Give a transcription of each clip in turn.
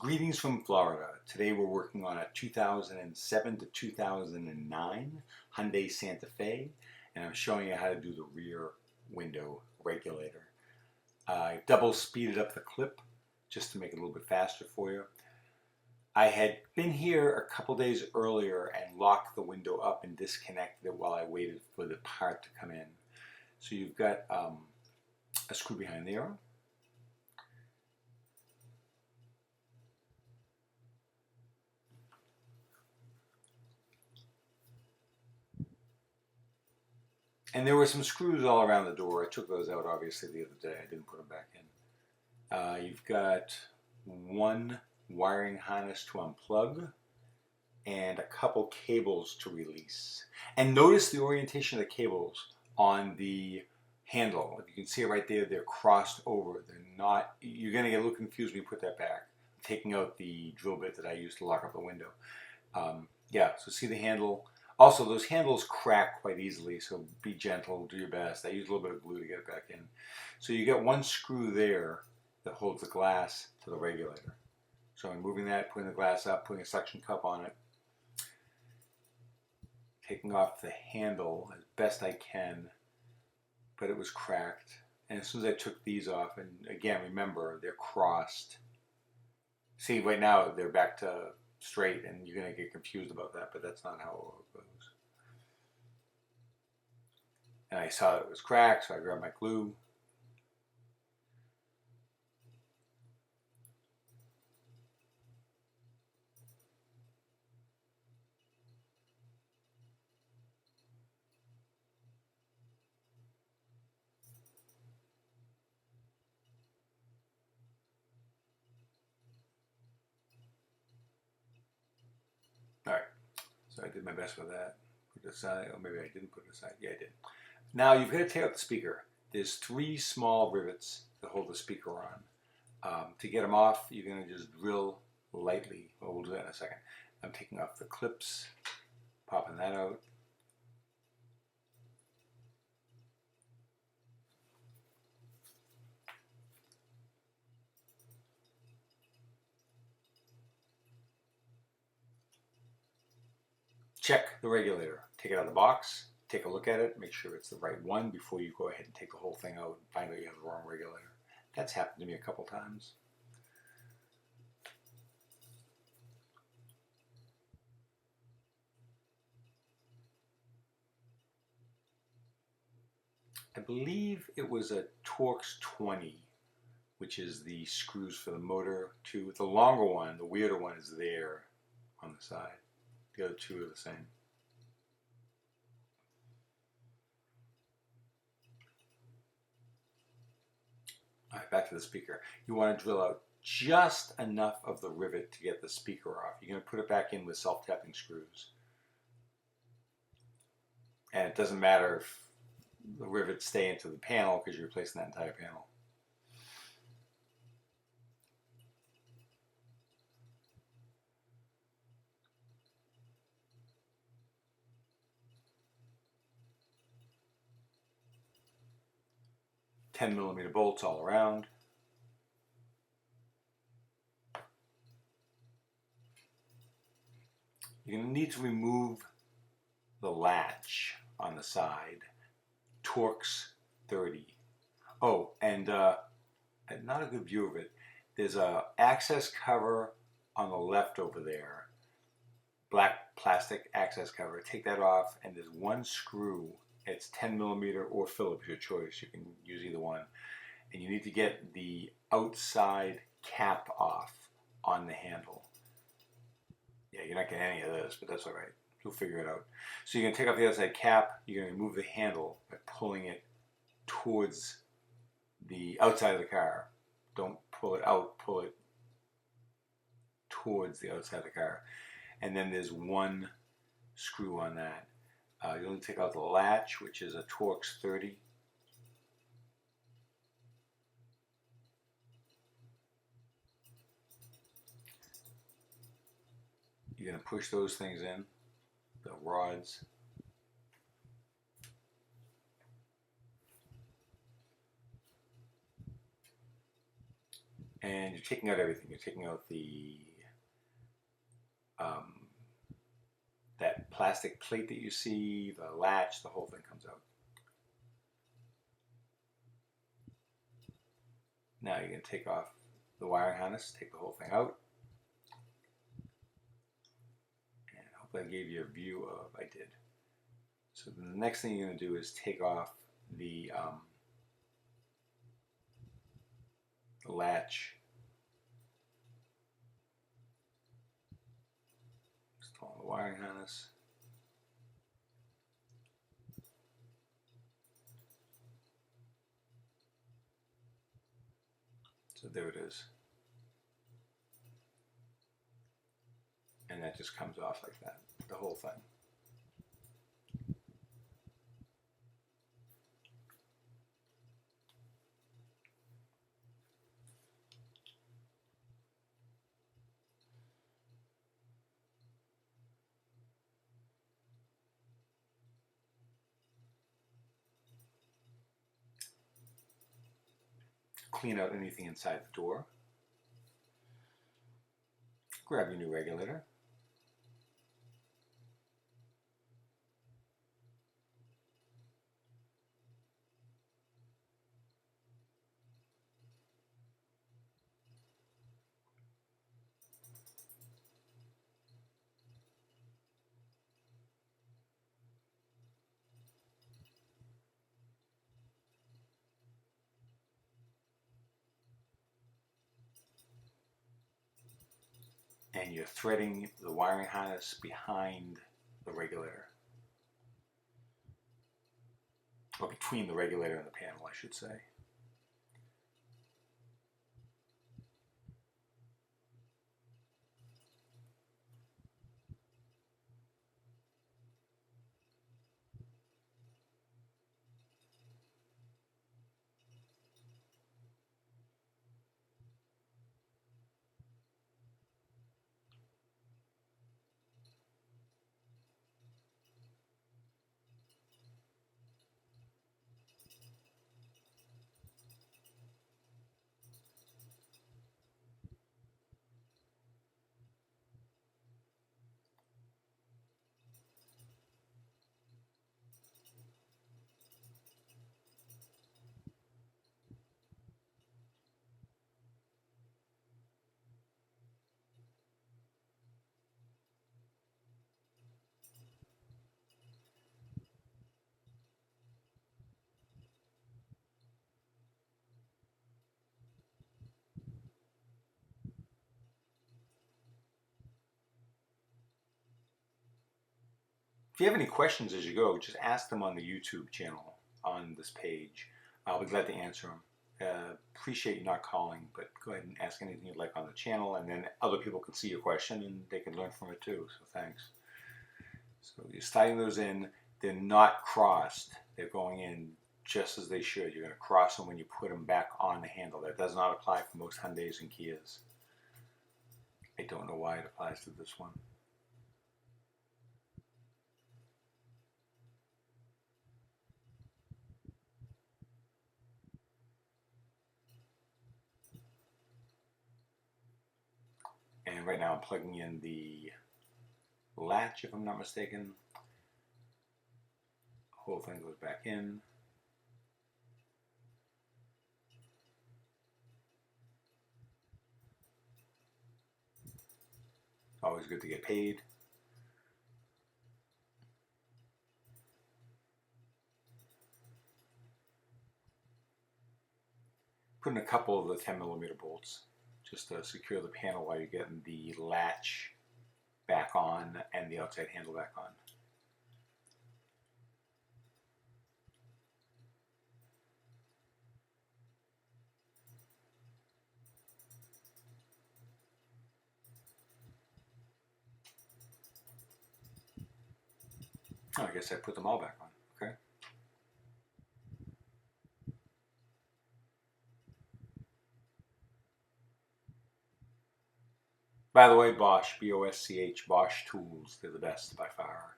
Greetings from Florida. Today we're working on a 2007 to 2009 Hyundai Santa Fe, and I'm showing you how to do the rear window regulator. I double speeded up the clip just to make it a little bit faster for you. I had been here a couple days earlier and locked the window up and disconnected it while I waited for the part to come in. So you've got a screw behind there. And there were some screws all around the door. I took those out obviously the other day. I didn't put them back in. You've got one wiring harness to unplug and a couple cables to release. And notice the orientation of the cables on the handle. If you can see it right there, they're crossed over. They're not, you're going to get a little confused when you put that back. I'm taking out the drill bit that I used to lock up the window. Yeah, so see the handle. Also, those handles crack quite easily, so be gentle, do your best. I use a little bit of glue to get it back in. So you get one screw there that holds the glass to the regulator. So I'm moving that, putting the glass up, putting a suction cup on it, taking off the handle as best I can, but it was cracked. And as soon as I took these off, and again, remember, they're crossed. See, right now they're back to straight, and you're going to get confused about that, but that's not how it goes. And I saw it was cracked, so I grabbed my glue. All right, so I did my best with that. Put it aside, or maybe I didn't put it aside. Yeah, I did. Now you've got to take out the speaker. There's three small rivets that hold the speaker on. To get them off, you're going to just drill lightly. Well, we'll do that in a second. I'm taking off the clips, popping that out. Check the regulator. Take it out of the box, take a look at it, make sure it's the right one before you go ahead and take the whole thing out and find out you have the wrong regulator. That's happened to me a couple times. I believe it was a Torx 20, which is the screws for the motor too. The longer one, the weirder one, is there on the side. The other two are the same. All right, back to the speaker. You want to drill out just enough of the rivet to get the speaker off. You're going to put it back in with self-tapping screws. And it doesn't matter if the rivets stay into the panel because you're replacing that entire panel. .10mm bolts all around. You're going to need to remove the latch on the side. Torx 30. Oh, and not a good view of it. There's a access cover on the left over there. Black plastic access cover. Take that off, and there's one screw. It's 10mm or Phillips, your choice. You can use either one. And you need to get the outside cap off on the handle. Yeah, you're not getting any of this, but that's all right. You'll figure it out. So you're going to take off the outside cap. You're going to remove the handle by pulling it towards the outside of the car. Don't pull it out. Pull it towards the outside of the car. And then there's one screw on that. You'll take out the latch, which is a Torx 30. You're going to push those things in, the rods. And you're taking out everything. You're taking out the that plastic plate that you see, the latch, the whole thing comes out. Now you're going to take off the wiring harness, take the whole thing out. And hopefully I gave you a view of, I did. So the next thing you're going to do is take off the latch. Install the wiring harness. So there it is. And that just comes off like that, the whole thing. Clean out anything inside the door. Grab your new regulator. And you're threading the wiring harness behind the regulator. Or between the regulator and the panel, I should say. If you have any questions as you go, just ask them on the YouTube channel on this page. I'll be glad to answer them. Appreciate you not calling, but go ahead and ask anything you'd like on the channel, and then other people can see your question and they can learn from it too, so thanks. So you're sliding those in. They're not crossed. They're going in just as they should. You're going to cross them when you put them back on the handle. That does not apply for most Hyundais and Kias. I don't know why it applies to this one. And right now I'm plugging in the latch, if I'm not mistaken. The whole thing goes back in. Always good to get paid. Put in a couple of the 10mm bolts just to secure the panel while you're getting the latch back on and the outside handle back on. Oh, I guess I put them all back on. Okay. By the way, Bosch, B-O-S-C-H, Bosch tools, they're the best by far.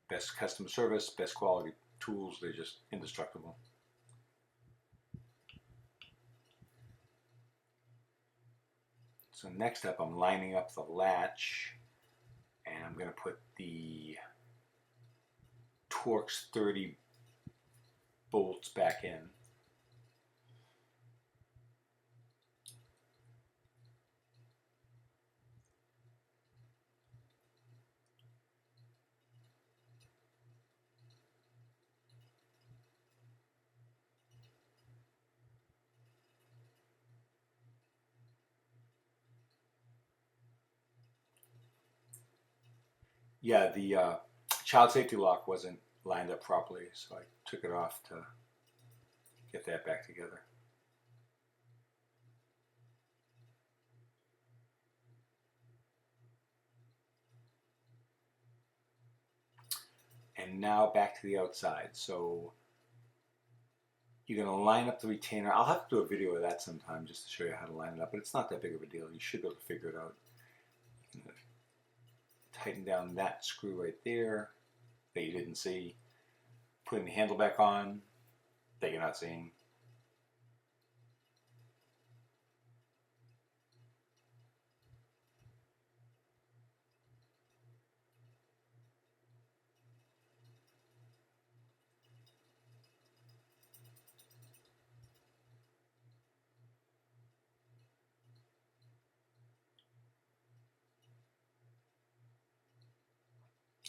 Best customer service, best quality tools, they're just indestructible. So next up, I'm lining up the latch, and I'm going to put the Torx 30 bolts back in. Yeah, the child safety lock wasn't lined up properly, so I took it off to get that back together. And now back to the outside. So you're going to line up the retainer. I'll have to do a video of that sometime just to show you how to line it up, but it's not that big of a deal. You should be able to figure it out. You can tighten down that screw right there that you didn't see. Putting the handle back on that you're not seeing.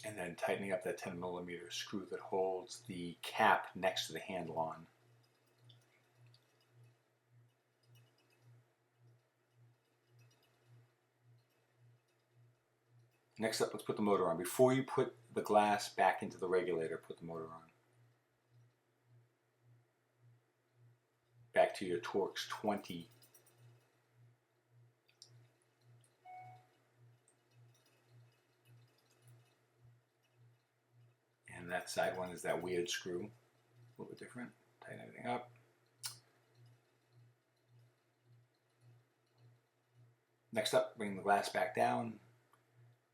And then tightening up that 10mm screw that holds the cap next to the handle on. Next up, let's put the motor on. Before you put the glass back into the regulator, put the motor on. Back to your Torx 20. And that side one is that weird screw. A little bit different. Tighten everything up. Next up, bring the glass back down.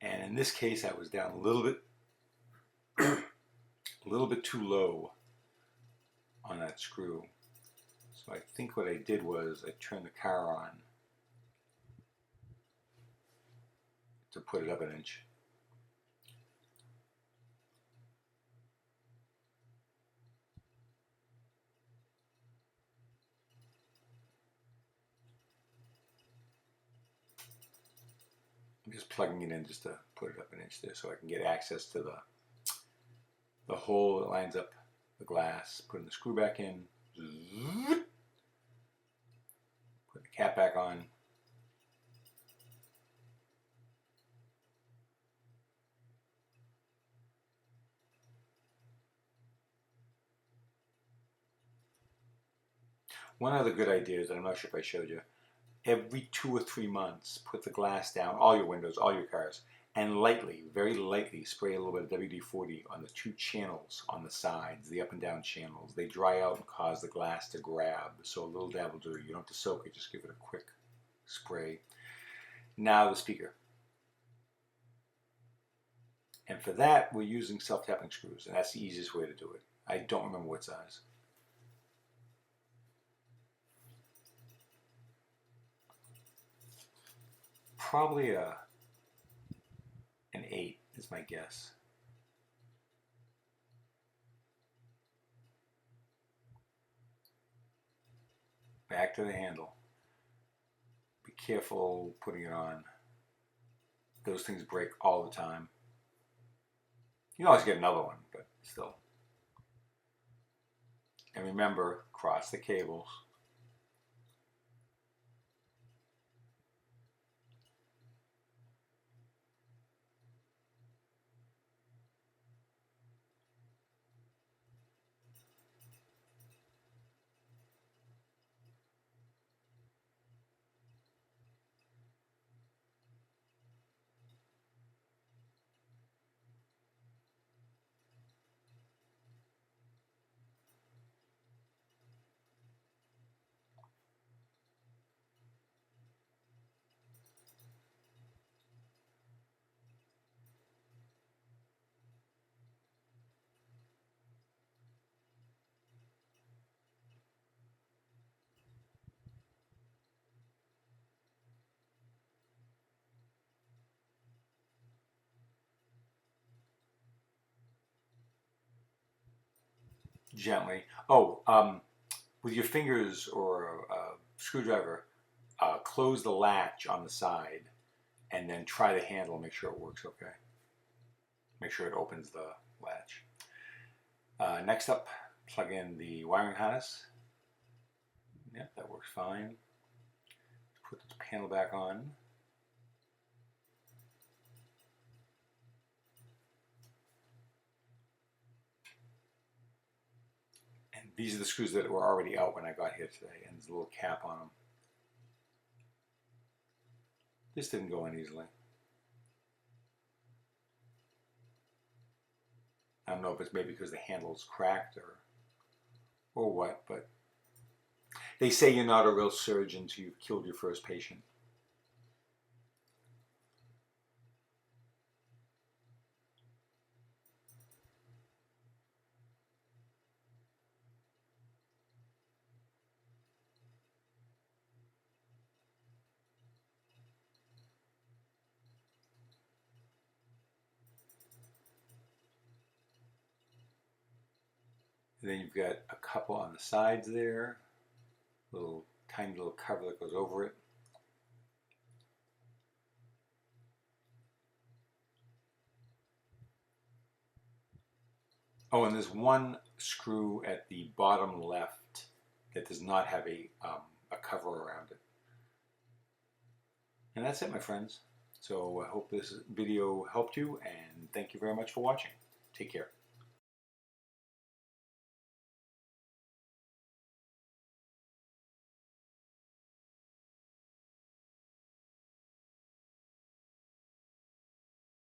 And in this case, I was down a little bit too low on that screw. So I think what I did was I turned the car on to put it up an inch. I'm just plugging it in just to put it up an inch there so I can get access to the hole that lines up the glass. Putting the screw back in. Put the cap back on. One other good idea is that I'm not sure if I showed you. Every 2 or 3 months, put the glass down, all your windows, all your cars, and lightly, very lightly, spray a little bit of WD-40 on the 2 channels on the sides, the up and down channels. They dry out and cause the glass to grab, so a little dab will do. You don't have to soak it, just give it a quick spray. Now the speaker. And for that, we're using self-tapping screws, and that's the easiest way to do it. I don't remember what size. Probably an 8 is my guess. Back to the handle. Be careful putting it on. Those things break all the time. You can always get another one, but still. And remember, cross the cables. gently. Oh, with your fingers or a screwdriver, close the latch on the side and then try the handle and make sure it works okay. Make sure it opens the latch. Next up, plug in the wiring harness. Yep, that works fine. Put the panel back on. And these are the screws that were already out when I got here today, and there's a little cap on them. This didn't go in easily. I don't know if it's maybe because the handle's cracked or what, but they say you're not a real surgeon until you've killed your first patient. And then you've got a couple on the sides there, little tiny little cover that goes over it. Oh, and there's one screw at the bottom left that does not have a cover around it. And that's it, my friends. So I hope this video helped you, and thank you very much for watching. Take care.